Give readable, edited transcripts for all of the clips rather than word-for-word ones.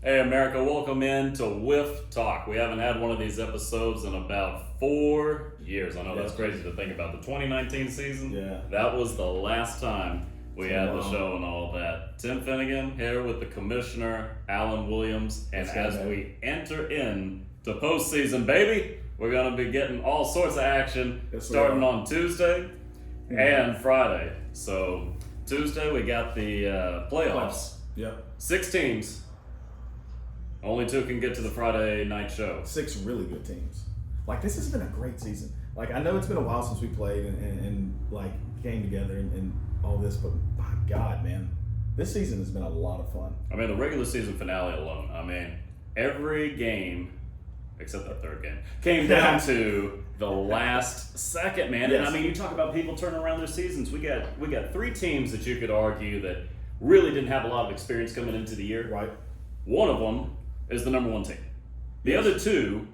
Hey America, welcome in to Wiff Talk. We haven't had one of these episodes in about 4 years. I know that's crazy to think about. The 2019 season, that was the last time we had the show and all that. Tim Finnegan here with the commissioner, Alan Williams, and as we enter in to postseason, baby, we're going to be getting all sorts of action starting on Tuesday and Friday. So Tuesday we got the playoffs. Yep. 6 teams. Only 2 can get to the Friday night show. 6 really good teams. Like, this has been a great season. Like, I know it's been a while since we played and like came together and all this, but my God, man, this season has been a lot of fun. I mean, the regular season finale alone. I mean, every game except that 3rd game came down to the last second, man. Yes. And I mean, you talk about people turning around their seasons. We got 3 teams that you could argue that really didn't have a lot of experience coming into the year. Right. One of them is the number 1 team. The other 2,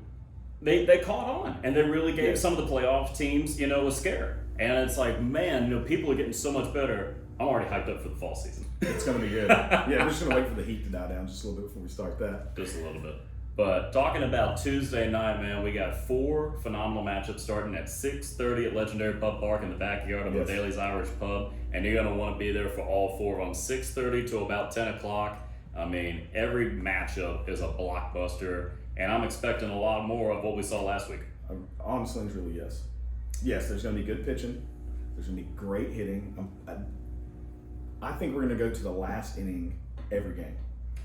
they caught on, and they really gave some of the playoff teams, a scare. And it's like, man, people are getting so much better. I'm already hyped up for the fall season. It's going to be good. We're just going to wait for the heat to die down just a little bit before we start that. Just a little bit. But talking about Tuesday night, man, we got 4 phenomenal matchups starting at 6:30 at Legendary Pub Park in the backyard of Daly's Irish Pub. And you're going to want to be there for all 4 from 6:30 to about 10 o'clock. I mean, every matchup is a blockbuster, and I'm expecting a lot more of what we saw last week. Honestly and truly, yes. Yes, there's going to be good pitching. There's going to be great hitting. I think we're going to go to the last inning every game.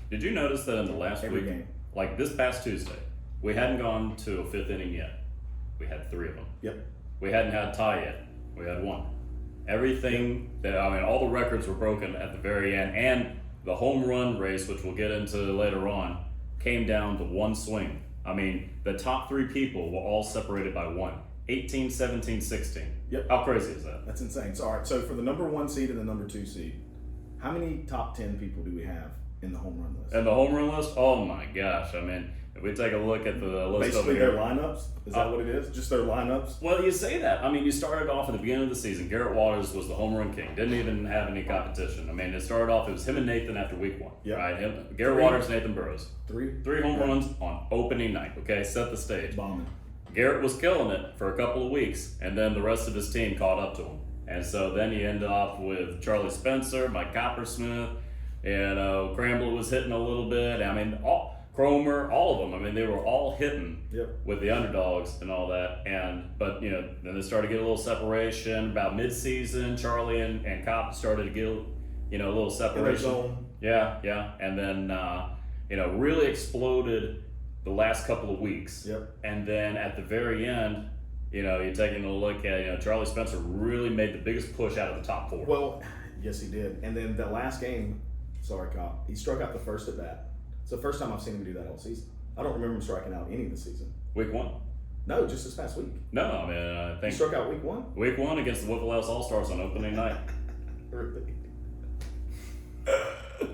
Did you notice that in the last every week, game. Like this past Tuesday, we hadn't gone to a 5th inning yet. We had 3 of them. Yep. We hadn't had a tie yet. We had 1. Everything all the records were broken at the very end, and the home run race, which we'll get into later on, came down to 1 swing. I mean, the top 3 people were all separated by 1. 18, 17, 16. Yep. How crazy is that? That's insane. So, all right, so for the number 1 seed and the number 2 seed, how many top 10 people do we have in the home run list? And the home run list? Oh my gosh. I mean, if we take a look at the list basically over here. their lineups? Is that what it is? Just their lineups? Well, you say that. I mean, you started off at the beginning of the season. Garrett Waters was the home run king. Didn't even have any competition. I mean, it started off, it was him and Nathan after week 1. Yep. Right? Garrett Waters, Nathan Burrows. 3 home runs on opening night. Okay, set the stage. Bombing. Garrett was killing it for a couple of weeks, and then the rest of his team caught up to him. And so then you end off with Charlie Spencer, Mike Coppersmith, Cramblett was hitting a little bit. I mean, Cromer, all of them. I mean, they were all hitting with the underdogs and all that. But then they started to get a little separation about mid-season. Charlie and Copp started to get a little separation. Yeah. And then really exploded the last couple of weeks. Yep. And then at the very end, you're taking a look at Charlie Spencer really made the biggest push out of the top 4. Well, yes, he did. And then the last game, sorry, Copp, he struck out the first at bat. It's the first time I've seen him do that all season. I don't remember him striking out any of the season. Week 1? No, just this past week. No, I mean, I think he struck out week 1. Week 1 against the Wiff All-Stars on opening night. Really?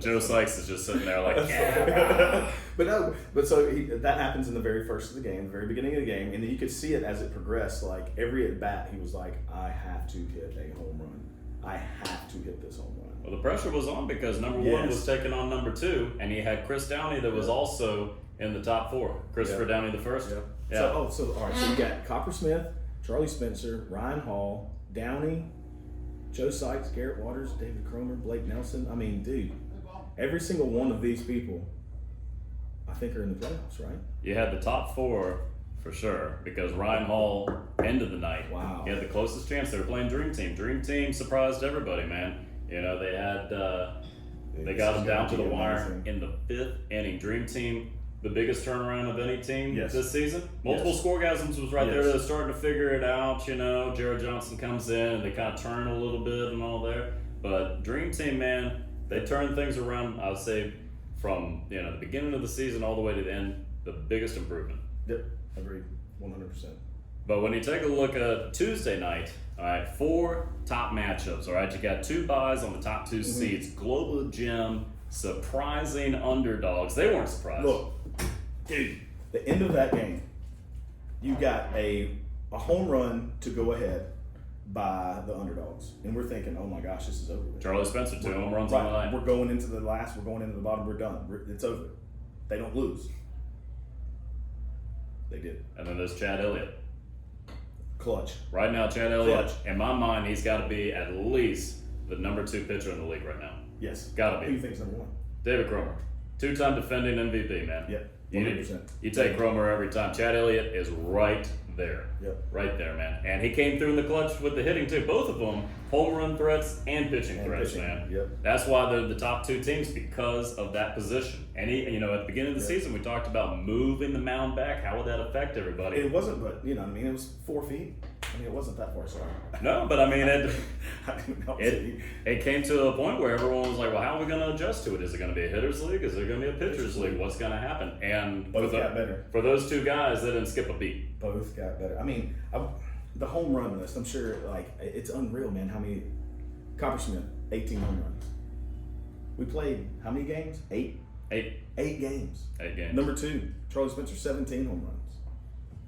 Joe Sykes is just sitting there like, yeah. But so that happens in the very first of the game, the very beginning of the game, and then you could see it as it progressed. Like every at bat, he was like, "I have to hit a home run. I have to hit this home run." Well, the pressure was on because number 1 was taking on number 2, and he had Chris Downey that was also in the top 4. Christopher Downey the first. Yep. Yeah. All right. So you got Coppersmith, Charlie Spencer, Ryan Hall, Downey, Joe Sykes, Garrett Waters, David Cromer, Blake Nelson. I mean, dude, every single one of these people, I think, are in the playoffs, right? You had the top 4 for sure because Ryan Hall ended the night. Wow. He had the closest chance. They were playing Dream Team. Dream Team surprised everybody, man. They had they got him down to the wire in the 5th inning. Dream Team, the biggest turnaround of any team this season. Multiple scoregasms was right there. They're starting to figure it out. Jared Johnson comes in and they kind of turn a little bit and all there. But Dream Team, man, they turned things around. I would say from the beginning of the season all the way to the end, the biggest improvement. Yep, agreed, 100%. But when you take a look at Tuesday night, all right, 4 top matchups. All right, you got 2 buys on the top 2 seeds. Global Gym, surprising underdogs. They weren't surprised. Look, dude, the end of that game, you got a home run to go ahead by the underdogs. And we're thinking, oh my gosh, this is over with. Charlie Spencer, 2 home runs on the night. We're going into the last, we're going into the bottom, we're done. It's over. They don't lose. They did. And then there's Chad Elliott. Clutch. Right now, Chad Elliott, Clutch. in my mind, he's got to be at least the number 2 pitcher in the league right now. Yes. Got to Who do you be. think's number 1? David Cromer. 2-time defending MVP, man. Yep. You, 100%. you take Cromer every time. Chad Elliott is right there. Yep. Right there, man. And he came through in the clutch with the hitting, too. Both of them, home run threats and pitching threats, man. Yep. That's why they're the top 2 teams, because of that position. And he, you know, at the beginning of the season, we talked about moving the mound back. How would that affect everybody? It wasn't, but, you know, I mean, it was 4 feet. I mean, it wasn't that far, sorry. No, but I mean, it it came to a point where everyone was like, well, how are we going to adjust to it? Is it going to be a hitter's league? Is it going to be a pitcher's league? What's going to happen? And Both got better. For those 2 guys, they didn't skip a beat. Both got better. I mean, the home run list, I'm sure, like, it's unreal, man. How many? Coppersmith, 18 home runs. We played how many games? 8? 8 games. 8 games. Number 2, Charlie Spencer, 17 home runs.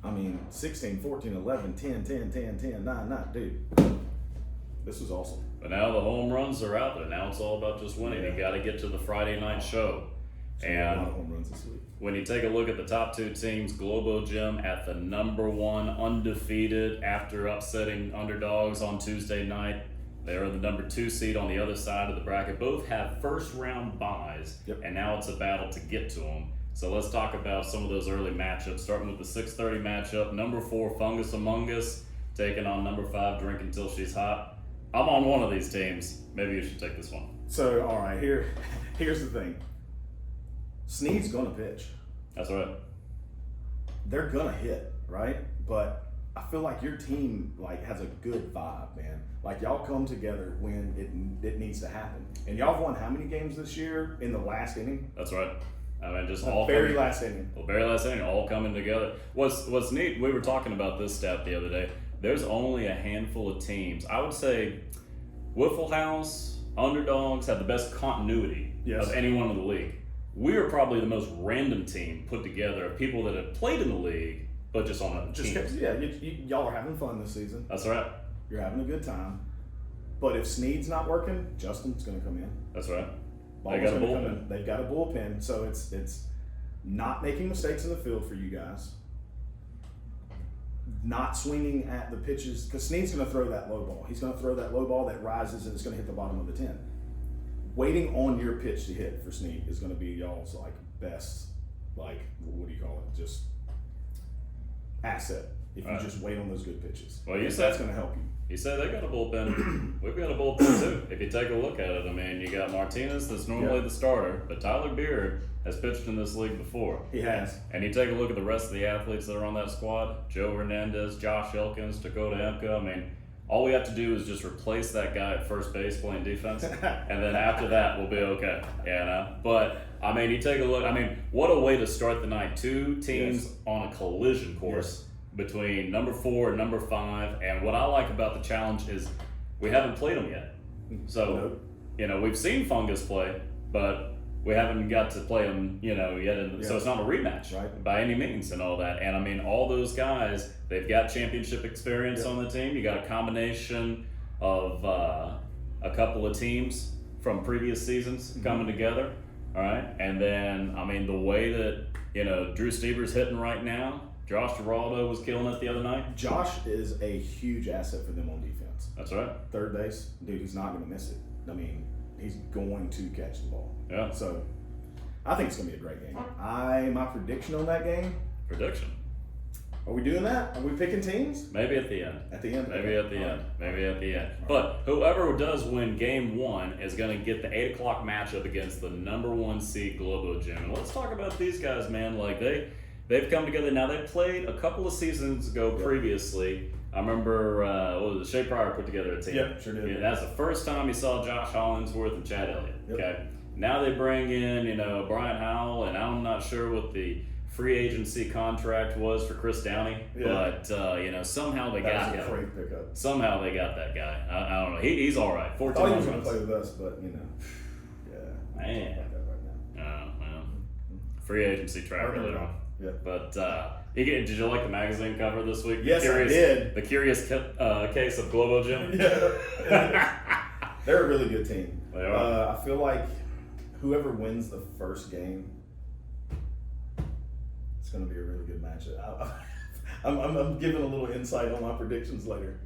I mean, 16, 14, 11, 10, 10, 10, 10, 9, 9. Dude, this was awesome. But now the home runs are out there. Now it's all about just winning. Yeah. You got to get to the Friday night show. So And a lot of home runs this week. when you take a look at the top 2 teams, Globo Gym at the number 1 undefeated after upsetting underdogs on Tuesday night. They're the number 2 seed on the other side of the bracket. Both have first round byes, Yep. and now it's a battle to get to them. So let's talk about some of those early matchups, starting with the 6:30 matchup. Number 4, Fungus Among Us, taking on number 5, Drink Until She's Hot. I'm on one of these teams. Maybe you should take this one. So, all right, here's the thing. Snead's gonna pitch. That's right. They're gonna hit, right? But I feel like your team like has a good vibe, man. Like y'all come together when it needs to happen. And y'all have won how many games this year in the last inning? That's right. I mean, just The all very coming- last inning. Well, very last inning, all coming together. What's neat, we were talking about this stat the other day. There's only a handful of teams. I would say Wiffle House, Underdogs have the best continuity Yes. of anyone in the league. We are probably the most random team put together of people that have played in the league, but just on other Just teams. yeah, y'all are having fun this season. That's right. You're having a good time. But if Snead's not working, Justin's gonna come in. That's right. Ball's got a gonna come bullpen. in. They've got a bullpen, so it's not making mistakes in the field for you guys. Not swinging at the pitches because Snead's going to throw that low ball. He's going to throw that low ball that rises and it's going to hit the bottom of the 10. Waiting on your pitch to hit for Snead is going to be y'all's like best, like what do you call it? Just asset. If you Right. just wait on those good pitches, Well, you that's said- going to help you. You say they got a bullpen. We've got a bullpen too. If you take a look at it, I mean, you got Martinez that's normally Yeah. the starter, but Tyler Beard has pitched in this league before. He has. And you take a look at the rest of the athletes that are on that squad: Joe Hernandez, Josh Elkins, Dakota Emka. I mean, all we have to do is just replace that guy at first base playing defense, and then after that we'll be okay. You know. But I mean, you take a look. I mean, what a way to start the night. 2 teams Yes. on a collision course. Between number 4 and number 5, and what I like about the challenge is we haven't played them yet. So, Nope. you know, we've seen Fungus play, but we haven't got to play them, you know, yet. So Yeah. it's not a rematch Right. by any means and all that. And I mean, all those guys, they've got championship experience Yeah. on the team. You got a combination of a couple of teams from previous seasons coming together. All right. And then, I mean, the way that, you know, Drew Stever's hitting right now. Josh Giraldo was killing it the other night. Josh is a huge asset for them on defense. That's right. Third base, dude, he's not going to miss it. I mean, he's going to catch the ball. Yeah. So, I think it's going to be a great game. My prediction on that game. Prediction. Are we doing that? Are we picking teams Maybe at the end. at the end? Maybe at the All end. right. Maybe at the end. But whoever does win game 1 is going to get the 8 o'clock matchup against the number 1 seed Globo Gym. And let's talk about these guys, man. Like they've come together. Now they played a couple of seasons ago previously. I remember what was it? Shea Pryor put together a team. Yep, sure did. Yeah, that's the first time you saw Josh Hollingsworth and Chad Elliott. Yep. Okay. Now they bring in, you know, Brian Howell, and I'm not sure what the free agency contract was for Chris Downey, Yeah. but you know, somehow they That got was a him. great pickup. Somehow they got that guy. I don't know. He's all right. I 14 thought he was home going to runs. play with us, but you know, yeah, Man. like that right now. Well, free agency tracker Hard to later on. Yeah. But did you like the magazine cover this week? Yes, I did. The curious case of Globo Gym. Yeah. They're a really good team. They are. I feel like whoever wins the first game It's going to be a really good match. I'm giving a little insight on my predictions later.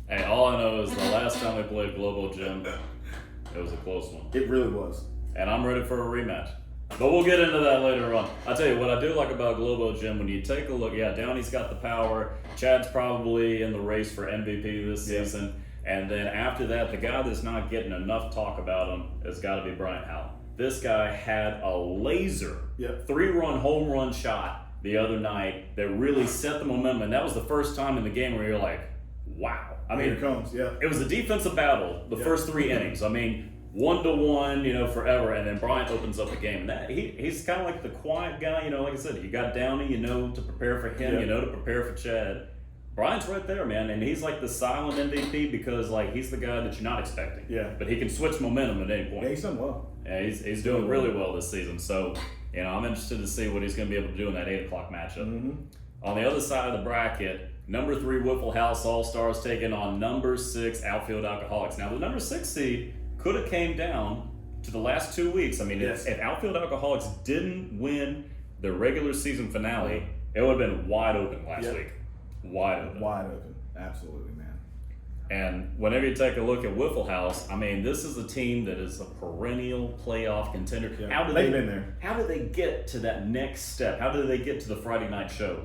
Hey, all I know is the last time we played Globo Gym, it was a close one. It really was. And I'm ready for a rematch. But we'll get into that later on. I'll tell you what I do like about Globo Gym, when you take a look, Downey's got the power. Chad's probably in the race for MVP this season. And then after that, the guy that's not getting enough talk about him has got to be Brian Howell. This guy had a laser 3-run home run shot the other night that really set the momentum. And that was the first time in the game where you're like, wow. I mean, here it comes, it was a defensive battle the first 3 innings. I mean, 1-1, forever, and then Bryant opens up the game. And that he's kind of like the quiet guy, like I said, you got Downey, to prepare for him, to prepare for Chad. Bryant's right there, man, and he's like the silent MVP because he's the guy that you're not expecting. Yeah. But he can switch momentum at any point. Yeah, he's done well. Yeah, he's doing really well this season. So, I'm interested to see what he's going to be able to do in that 8 o'clock matchup. Mm-hmm. On the other side of the bracket, number 3 Wiffle House All-Stars taking on number 6 Outfield Alcoholics. Now, the number 6 seed could have came down to the last 2 weeks. I mean, if Outfield Alcoholics didn't win the regular season finale, it would have been wide open last week. Wide open. Wide open. Absolutely, man. And whenever you take a look at Wiffle House, I mean, this is a team that is a perennial playoff contender. Yeah. They've been there. How did they get to that next step? How did they get to the Friday night show?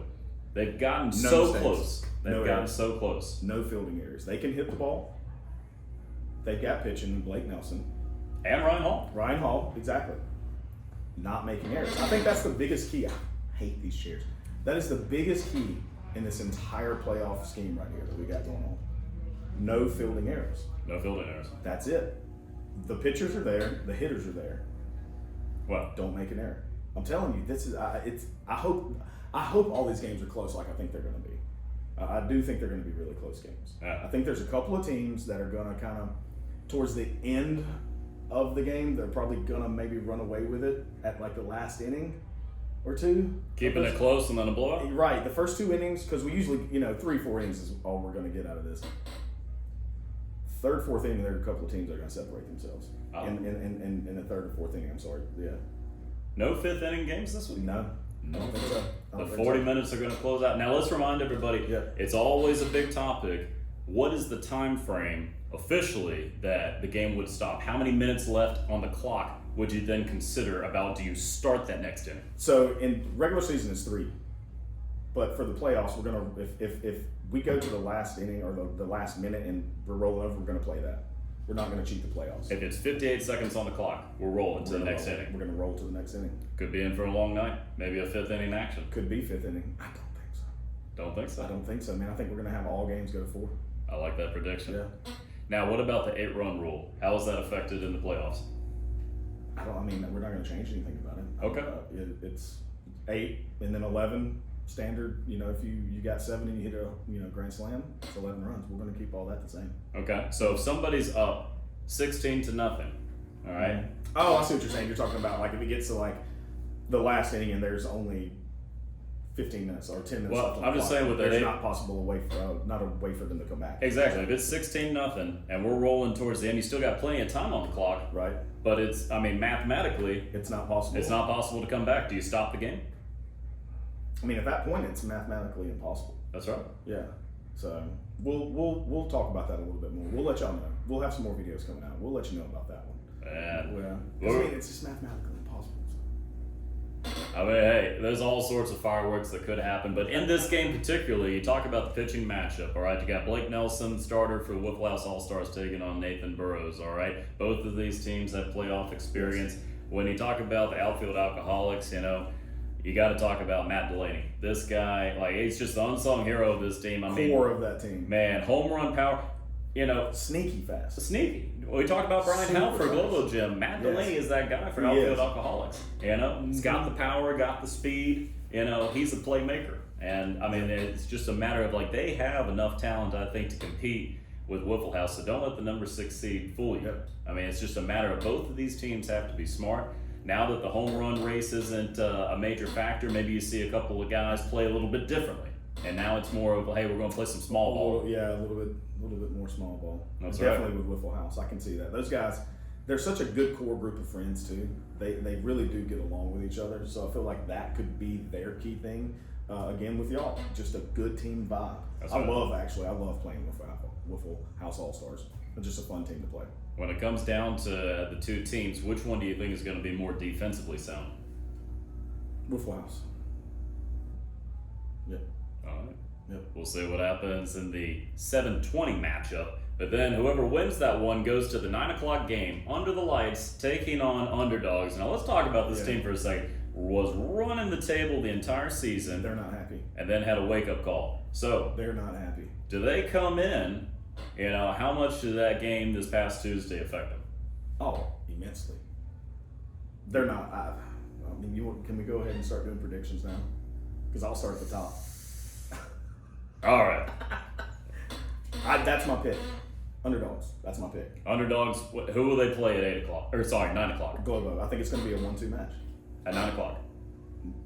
They've gotten so close. They've gotten so close. No fielding errors. They can hit the ball. They've got pitching in Blake Nelson. And Ryan Hall. Ryan Hall, exactly. Not making errors. I think that's the biggest key. I hate these chairs. That is the biggest key in this entire playoff scheme right here that we got going on. No fielding errors. No fielding errors. That's it. The pitchers are there. The hitters are there. Well, don't make an error. I'm telling you, this is. I hope all these games are close, like I think they're going to be. I do think they're going to be really close games. Yeah. I think there's a couple of teams that are going to kind of, towards the end of the game, they're probably going to maybe run away with it at like the last inning or 2. Keeping it close and then a blowout? Right. The first 2 innings, because we usually, 3-4 innings is all we're going to get out of this. 3rd, 4th inning, there are a couple of teams that are going to separate themselves. Oh. In the 3rd or 4th inning, I'm sorry. Yeah. No 5th inning games this week? No. I don't think so. The 40 minutes are going to close out. Now let's remind everybody, it's always a big topic. What is the time frame officially that the game would stop? How many minutes left on the clock would you then consider about, do you start that next inning? So in regular season it's 3, but for the playoffs we're gonna if we go to the last inning or the last minute and we're rolling over, we're gonna play that. We're not gonna cheat the playoffs. If it's 58 seconds on the clock, we're rolling to the next inning. We're gonna roll to the next inning. Could be in for a long night. Maybe a 5th inning action. Could be 5th inning. I don't think so. Don't think so? I don't think so, man. I think we're gonna have all games go to 4. I like that prediction. Yeah. Now, what about the 8-run rule? How is that affected in the playoffs? We're not going to change anything about it. Okay. It's 8 and then 11 standard. If you got 7 and you hit a grand slam, it's 11 runs. We're going to keep all that the same. Okay. So if somebody's up 16-0, all right? Oh, I see what you're saying. You're talking about if it gets to the last inning and there's only 15 minutes or 10 minutes left on the I'm just clock, saying with there's that, not possible not a way for them to come back. Exactly. If it's 16-0 and we're rolling towards the end, you still got plenty of time on the clock. Right. But mathematically, it's not possible. It's not possible to come back. Do you stop the game? At that point, it's mathematically impossible. That's right. Yeah. So we'll talk about that a little bit more. We'll let y'all know. We'll have some more videos coming out. We'll let you know about that one. It's just mathematically impossible. Hey, there's all sorts of fireworks that could happen, but in this game particularly, you talk about the pitching matchup, all right? You got Blake Nelson, starter for Wiffle House All-Stars, taking on Nathan Burrows, all right? Both of these teams have playoff experience. When you talk about the outfield alcoholics, you got to talk about Matt Delaney. This guy, he's just the unsung hero of this team. Core of that team. Man, home run power, Sneaky fast. Sneaky. We talked about Brian Howell for Globo Gym. Matt Delaney is that guy for outfield alcoholics. He's got the power, got the speed. He's a playmaker. And it's just a matter of they have enough talent, I think, to compete with Wiffle House. So don't let the number 6 seed fool you. Yep. It's just a matter of both of these teams have to be smart. Now that the home run race isn't a major factor, maybe you see a couple of guys play a little bit differently. And now it's more of, hey, we're going to play some small ball. A little bit more small ball. That's Definitely with Wiffle House. I can see that. Those guys, they're such a good core group of friends too. They really do get along with each other. So I feel like that could be their key thing. Again, with y'all, just a good team vibe. I love playing Wiffle House All Stars. It's just a fun team to play. When it comes down to the two teams, which one do you think is going to be more defensively sound? Wiffle House. Yep. All right. Yep. We'll see what happens in the 7:20 matchup. But then whoever wins that one goes to the 9 o'clock game under the lights, taking on underdogs. Now let's talk about this team for a second. Was running the table the entire season. They're not happy. And then had a wake-up call. So they're not happy. Do they come in? How much did that game this past Tuesday affect them? Oh, immensely. They're not. I mean, can we go ahead and start doing predictions now? Because I'll start at the top. All right. That's my pick. Underdogs. That's my pick. Underdogs. Who will they play at 8 o'clock? 9 o'clock. Globo. I think it's going to be a 1-2 match. At 9 o'clock.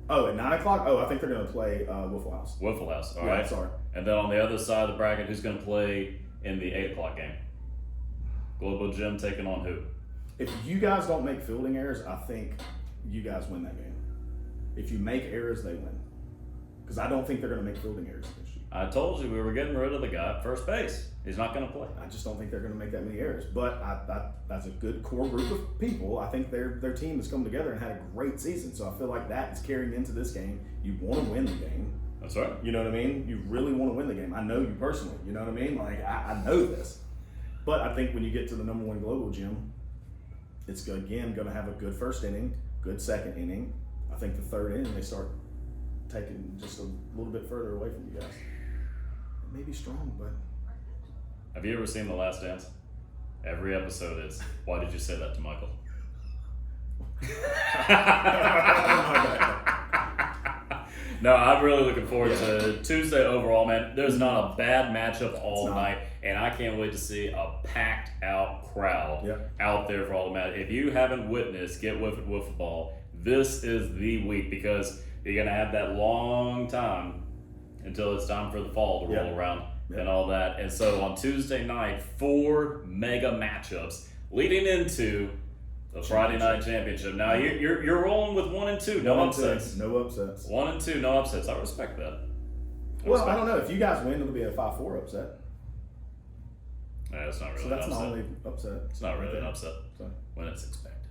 Oh, at 9 o'clock? Oh, I think they're going to play Wiffle House. Wiffle House. All right. Sorry. And then on the other side of the bracket, who's going to play in the 8 o'clock game? Globo Gym taking on who? If you guys don't make fielding errors, I think you guys win that game. If you make errors, they win. Because I don't think they're going to make fielding errors against you. I told you we were getting rid of the guy at first base. He's not going to play. I just don't think they're going to make that many errors. But that's a good core group of people. I think their team has come together and had a great season. So I feel like that is carrying into this game. You want to win the game. That's right. You know what I mean? You really want to win the game. I know you personally. You know what I mean? Like, I know this. But I think when you get to the number one global gym, it's, again, going to have a good first inning, good second inning. I think the third inning, they start taking just a little bit further away from you guys. It may be strong, but... Have you ever seen The Last Dance? Every episode is, why did you say that to Michael? No, I'm really looking forward to Tuesday overall, man. There's not a bad matchup all night, and I can't wait to see a packed out crowd out there for all the match. If you haven't witnessed Get Wiff It Wiffle Ball, this is the week, because you're going to have that long time until it's time for the fall to roll around and all that. And so on Tuesday night, 4 mega matchups leading into the Friday night championship. Now you're rolling with 1 and 2, no upsets. No upsets. 1 and 2, no upsets. I respect that. I don't know. If you guys win, it'll be a 5-4 upset. Yeah, it's not really. So that's an upset. not only upset. It's not really an upset when it's expected.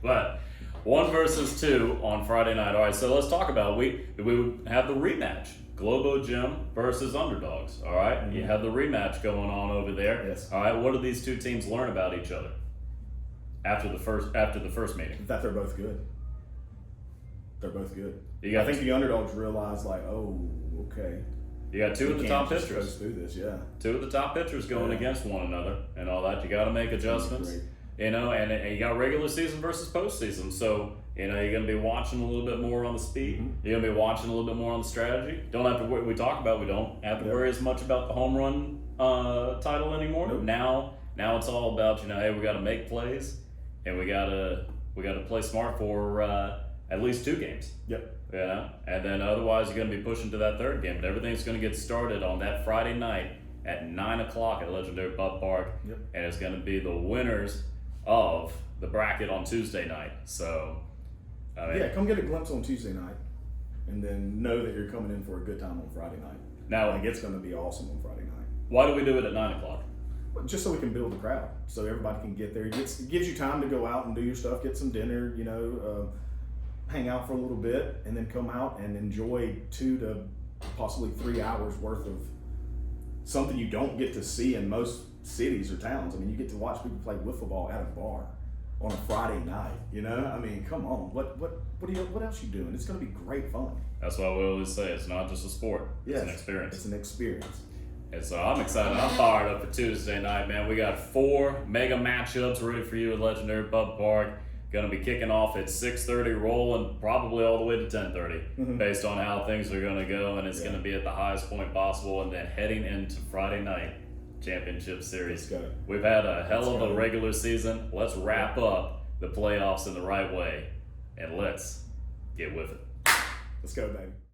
But 1 versus 2 on Friday night. All right, so let's talk about we have the rematch. Globo Gym versus Underdogs. All right, You have the rematch going on over there. Yes. All right, what do these two teams learn about each other after the first meeting? That they're both good. They're both good. I think the underdogs realize, like, oh, okay. You got 2 of the top pitchers. Through this, 2 of the top pitchers going against one another and all that. You got to make adjustments. And you got regular season versus postseason. So, you're going to be watching a little bit more on the speed. You're going to be watching a little bit more on the strategy. Don't have to worry. We don't have to worry as much about the home run title anymore. Nope. Now it's all about, hey, we got to make plays and we got to play smart for at least 2 games. Yep. And then otherwise you're going to be pushing to that third game. But everything's going to get started on that Friday night at 9 o'clock at Legendary Pub Park. Yep. And it's going to be the winners of the bracket on Tuesday night. So, come get a glimpse on Tuesday night, and then know that you're coming in for a good time on Friday night. Now, it's going to be awesome on Friday night. Why do we do it at 9 o'clock? Just so we can build the crowd, so everybody can get there. It gives you time to go out and do your stuff, get some dinner, hang out for a little bit, and then come out and enjoy 2 to possibly 3 hours worth of something you don't get to see in most cities or towns. I mean, you get to watch people play wiffle ball at a bar on a Friday night. I mean, come on. What else you doing? It's going to be great fun. That's why we always say it's not just a sport. It's an experience. It's an experience. And so I'm excited. I'm fired up for Tuesday night, man. We got 4 mega matchups ready for you at Legendary Pub Park. Going to be kicking off at 6:30, rolling probably all the way to 10:30, based on how things are going to go. And it's going to be at the highest point possible. And then heading into Friday night championship series. We've had a hell of a regular season. Let's wrap up the playoffs in the right way, and let's get with it. Let's go, baby.